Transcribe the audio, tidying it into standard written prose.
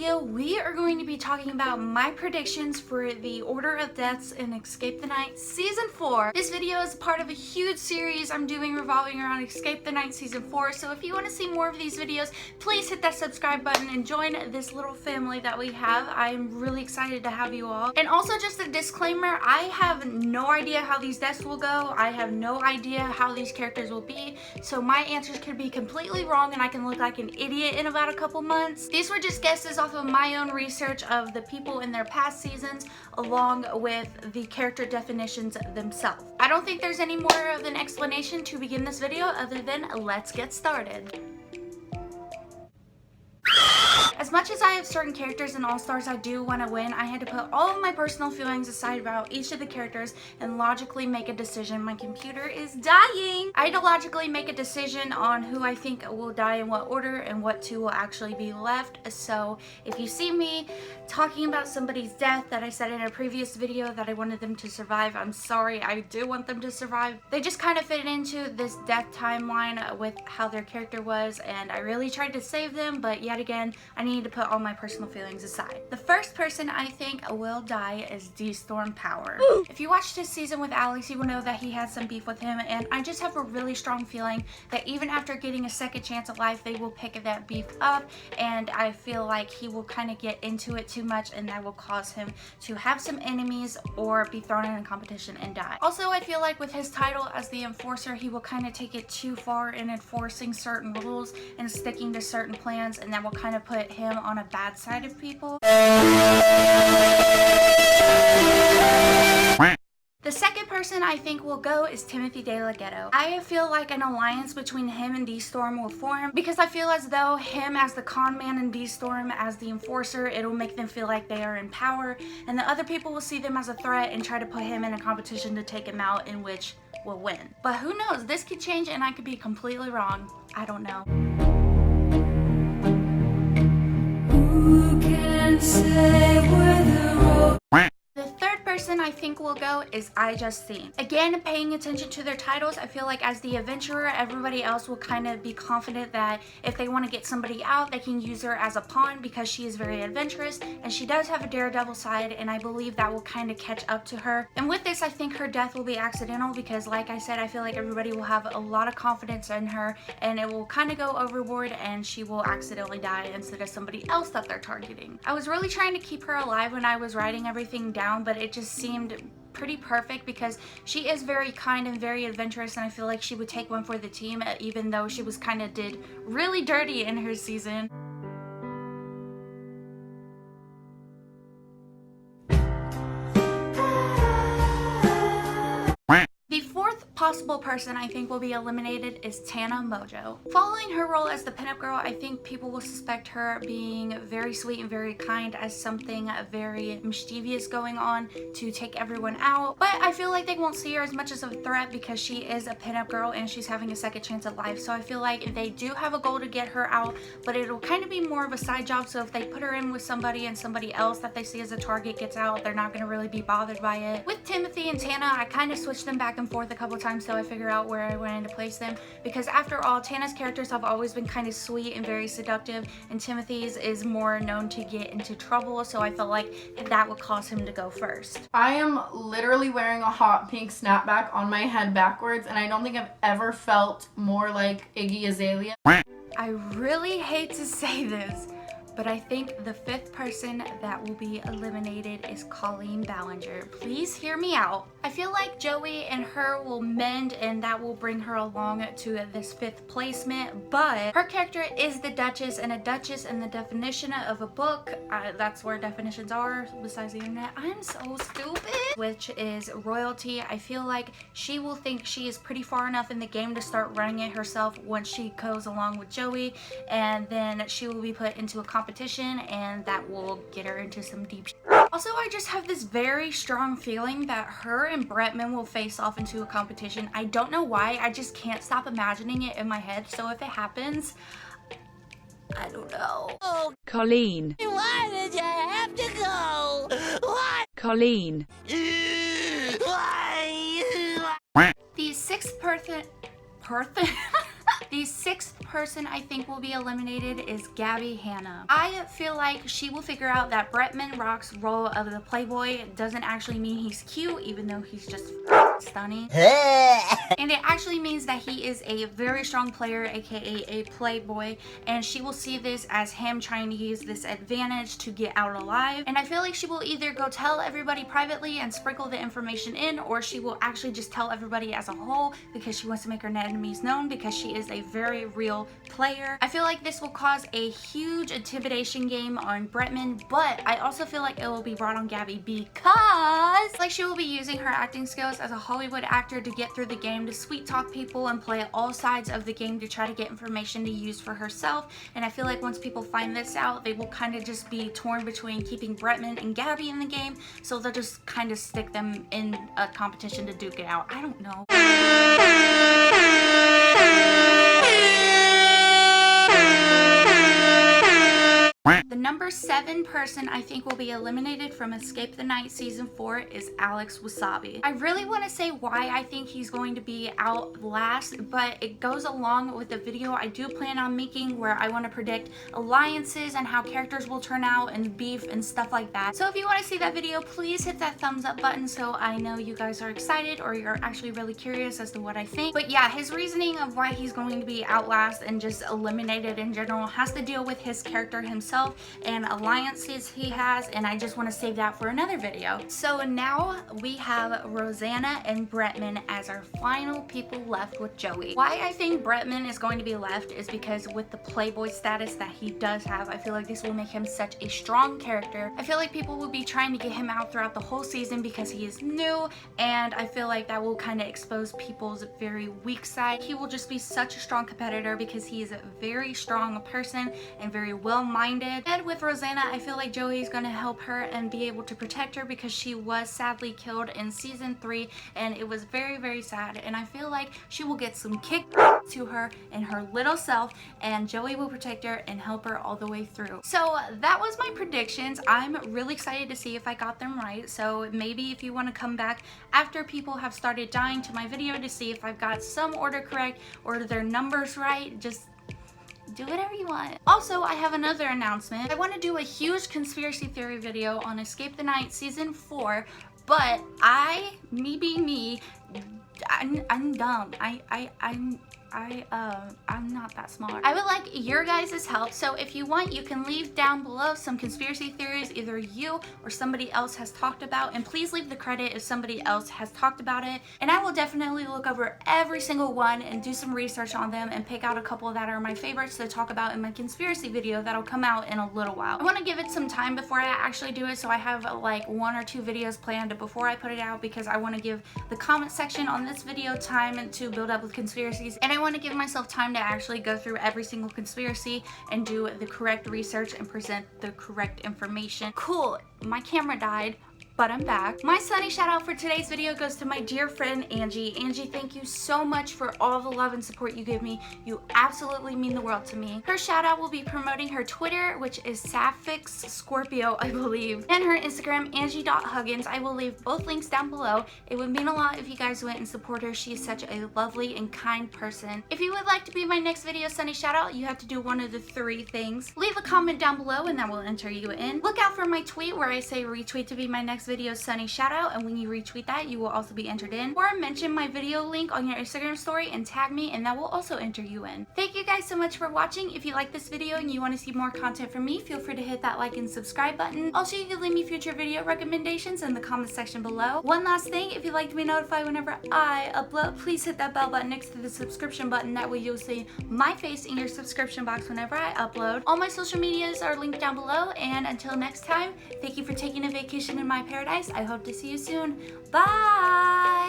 video, we are going to be talking about my predictions for the Order of Deaths in Escape the Night Season 4. This video is part of a huge series I'm doing revolving around Escape the Night Season 4, so if you want to see more of these videos, please hit that subscribe button and join this little family that we have. I'm really excited to have you all. And also just a disclaimer, I have no idea how these deaths will go. I have no idea how these characters will be, so my answers could be completely wrong and I can look like an idiot in about a couple months. These were just guesses off of my own research of the people in their past seasons along with the character definitions themselves. I don't think there's any more of an explanation to begin this video other than let's get started. As much as I have certain characters in All-Stars I do want to win, I had to put all of my personal feelings aside about each of the characters and logically make a decision. My computer is dying! I had to logically make a decision on who I think will die in what order and what two will actually be left. So if you see me talking about somebody's death that I said in a previous video that I wanted them to survive, I'm sorry, I do want them to survive. They just kind of fit into this death timeline with how their character was, and I really tried to save them, but yet again, I need to put all my personal feelings aside. The first person I think will die is D-Storm Power. If you watched this season with Alex, you will know that he had some beef with him, and I just have a really strong feeling that even after getting a second chance at life, they will pick that beef up, and I feel like he will kind of get into it too much, and that will cause him to have some enemies or be thrown in a competition and die. Also, I feel like with his title as the enforcer, he will kind of take it too far in enforcing certain rules and sticking to certain plans, and that will kind of put him on a bad side of people. The second person I think will go is Timothy De La Ghetto. I feel like an alliance between him and D-Storm will form because I feel as though him as the con man and D-Storm as the enforcer, it'll make them feel like they are in power, and the other people will see them as a threat and try to put him in a competition to take him out, in which will win. But who knows, this could change and I could be completely wrong. I don't know. Who can say where the road... The third person I think will go is ⴚ Again, paying attention to their titles, I feel like as the adventurer, everybody else will kind of be confident that if they want to get somebody out, they can use her as a pawn because she is very adventurous and she does have a daredevil side, and I believe that will kind of catch up to her. And with this, I think her death will be accidental because, like I said, I feel like everybody will have a lot of confidence in her and it will kind of go overboard and she will accidentally die instead of somebody else that they're targeting. I was really trying to keep her alive when I was writing everything down, but it just seemed pretty perfect because she is very kind and very adventurous, and I feel like she would take one for the team even though she was kind of did really dirty in her season. The fourth possible person I think will be eliminated is Tana Mongeau. Following her role as the pinup girl, I think people will suspect her being very sweet and very kind as something very mischievous going on to take everyone out. But I feel like they won't see her as much as a threat because she is a pinup girl and she's having a second chance at life. So I feel like they do have a goal to get her out, but it'll kind of be more of a side job. So if they put her in with somebody and somebody else that they see as a target gets out, they're not going to really be bothered by it. With Timothy and Tana, I kind of switched them back and forth a couple times so I figure out where I wanted to place them, because after all, Tana's characters have always been kind of sweet and very seductive, and Timothy's is more known to get into trouble, so I felt like that would cause him to go first. I am literally wearing a hot pink snapback on my head backwards, and I don't think I've ever felt more like Iggy Azalea. I really hate to say this, but I think the fifth person that will be eliminated is Colleen Ballinger. Please hear me out. I feel like Joey and her will mend and that will bring her along to this fifth placement, but her character is the Duchess, and a Duchess in the definition of a book, that's where definitions are besides the internet. I'm so stupid. Which is royalty. I feel like she will think she is pretty far enough in the game to start running it herself once she goes along with Joey, and then she will be put into a competition and that will get her into some deep shit. Also, I just have this very strong feeling that her and Bretman will face off into a competition. I don't know why, I just can't stop imagining it in my head, so if it happens, I don't know. Oh, Colleen. why did you have to go? Why? Colleen. Why? The sixth person The 6th person I think will be eliminated is ʟʏ. I feel like she will figure out that Bretman Rock's role of the playboy doesn't actually mean he's cute, even though he's just stunning. And it actually means that he is a very strong player, aka a playboy, and she will see this as him trying to use this advantage to get out alive. And I feel like she will either go tell everybody privately and sprinkle the information in, or she will actually just tell everybody as a whole because she wants to make her enemies known, because she is a very real player. I feel like this will cause a huge intimidation game on Bretman, but I also feel like it will be brought on Gabby because like she will be using her acting skills as a Hollywood actor to get through the game, to sweet talk people and play all sides of the game to try to get information to use for herself. And I feel like once people find this out, they will kind of just be torn between keeping Bretman and Gabby in the game, so they'll just kind of stick them in a competition to duke it out. I don't know. The number 7 person I think will be eliminated from Escape the Night Season 4 is Alex Wasabi. I really want to say why I think he's going to be out last, but it goes along with the video I do plan on making where I want to predict alliances and how characters will turn out and beef and stuff like that. So if you want to see that video, please hit that thumbs up button so I know you guys are excited or you're actually really curious as to what I think. But yeah, his reasoning of why he's going to be out last and just eliminated in general has to deal with his character himself and alliances he has, and I just want to save that for another video. So now we have Rosanna and Bretman as our final people left with Joey. Why I think Bretman is going to be left is because with the playboy status that he does have, I feel like this will make him such a strong character. I feel like people will be trying to get him out throughout the whole season because he is new, and I feel like that will kind of expose people's very weak side. He will just be such a strong competitor because he is a very strong person and very well-minded. And with Rosanna, I feel like Joey is going to help her and be able to protect her because she was sadly killed in season 3, and it was very, very sad. And I feel like she will get some kick to her and her little self, and Joey will protect her and help her all the way through. So that was my predictions. I'm really excited to see if I got them right. So maybe if you want to come back after people have started dying to my video to see if I've got some order correct or their numbers right, just do whatever you want. Also, I have another announcement. I want to do a huge conspiracy theory video on Escape the Night Season 4, but me being me, I'm dumb. I'm not that smart. I would like your guys' help, so if you want, you can leave down below some conspiracy theories either you or somebody else has talked about, and please leave the credit if somebody else has talked about it, and I will definitely look over every single one and do some research on them and pick out a couple that are my favorites to talk about in my conspiracy video that'll come out in a little while. I want to give it some time before I actually do it, so I have like 1 or 2 videos planned before I put it out, because I want to give the comment section on this video time to build up with conspiracies, and I want to give myself time to actually go through every single conspiracy and do the correct research and present the correct information. Cool, my camera died, but I'm back. My sunny shout out for today's video goes to my dear friend Angie. Angie, thank you so much for all the love and support you give me. You absolutely mean the world to me. Her shout out will be promoting her Twitter, which is Sapphic Scorpio, I believe, and her Instagram, Angie.Huggins. I will leave both links down below. It would mean a lot if you guys went and support her. She is such a lovely and kind person. If you would like to be my next video sunny shout out, you have to do one of the 3 things. Leave a comment down below and that will enter you in. Look out for my tweet where I say retweet to be my next video sunny shout out, and when you retweet that, you will also be entered in. Or mention my video link on your Instagram story and tag me, and that will also enter you in. Thank you guys so much for watching. If you like this video and you want to see more content from me, feel free to hit that like and subscribe button. Also, you can leave me future video recommendations in the comment section below. One last thing, if you'd like to be notified whenever I upload, please hit that bell button next to the subscription button. That way you'll see my face in your subscription box whenever I upload. All my social medias are linked down below, and until next time, thank you for taking a vacation in my paradise. I hope to see you soon. Bye!